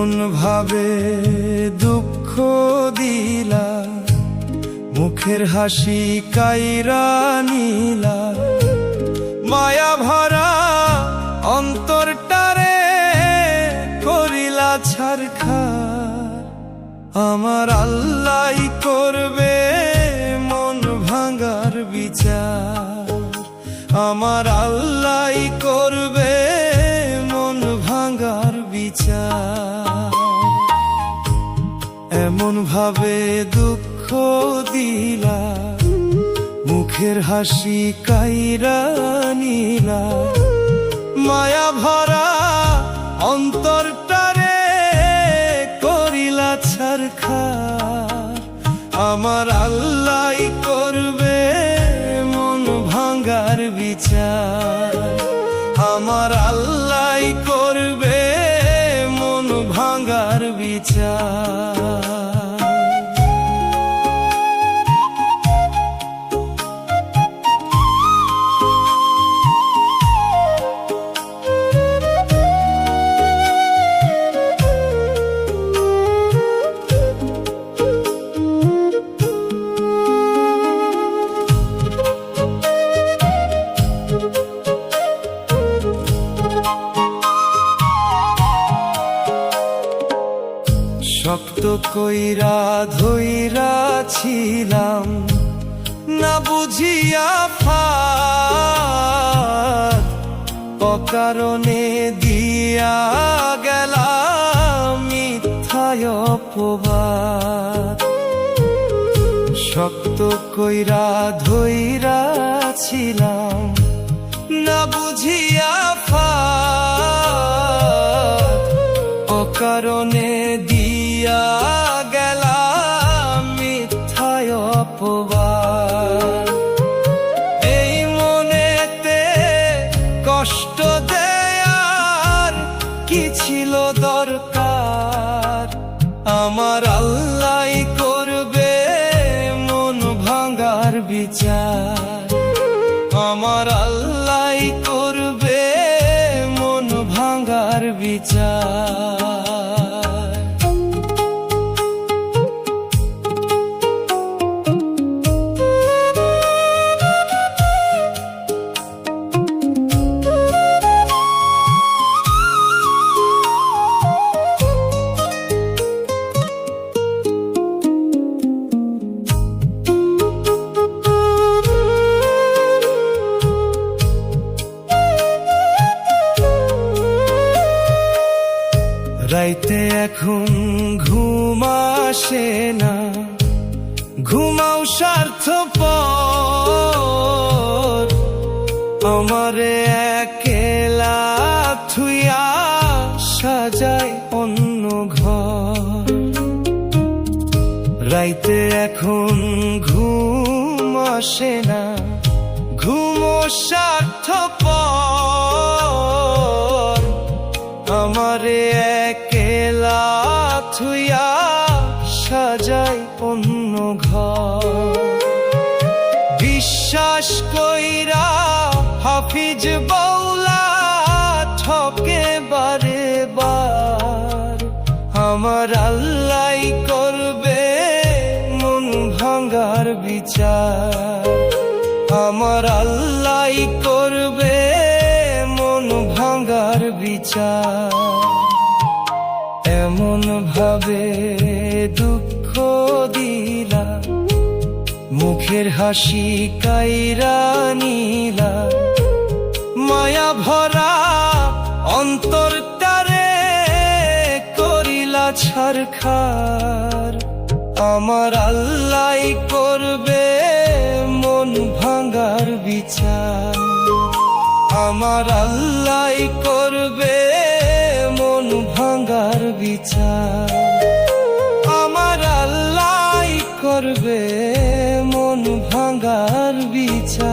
এমন ভাবে দুঃখ দিলা, মুখের হাসি কাইরা নিলা, মায়া ভরা অন্তরটারে করিলা ছারখার। আমার আল্লাহ করবে মন ভাঙার বিচার, আমার আল্লাহ করবে মন ভাঙার বিচার। এমন ভাবে দুঃখ দিলা, মুখের হাসি কাইরা নিলা, মায়া ভরা অন্তরটারে করিলা ছারখার। আমার আল্লাহ করবে মন ভাঙার বিচার, আমার আল্লাহ করবে মন ভাঙার বিচার। শক্ত কইরা ধইরা ছিলাম, না বুঝিয়া ফাঁদ, অকারণে দিয়া গেলাম মিথ্যায় অপবাদ। শক্ত কইরা ধইরা ছিলাম, না বুঝিয়া ফাঁদ, অকারণে দিয়া গেলাম মিথ্যায় অপবাদ। এই মনেতে কষ্ট দেয়ার কি ছিল দরকার? আমার আল্লাহ করবে মন ভাঙার বিচার, আমার আল্লাহ করবে মন ভাঙার বিচার। রাইতে এখন ঘুম আসে না, ঘুমাও স্বার্থপর, আমারে একলা থুইয়া সাজায় অন্য ঘর। রাইতে এখন ঘুম আসে না, ঘুমো স্বার্থপর, আমারে একলা থুইয়া সাজায় অন্য ঘর। বিশ্বাস কইরা হাফিজ বাউলা ঠকে বারে বার, আমার আল্লাহ করবে মন ভাঙার বিচার, আমার আল্লাহ করবে মন ভাঙার বিচার। এমন ভাবে দুঃখ দিলা, মুখের হাসি কাইরা নিলা, মায়া ভরা অন্তরটারে করিলা ছারখার। আমার আল্লাহ করবে মন ভাঙার বিচার, আমার আল্লাহ করবে মন ভাঙার বিচার, আমার আল্লাহ করবে মন ভাঙার বিচার।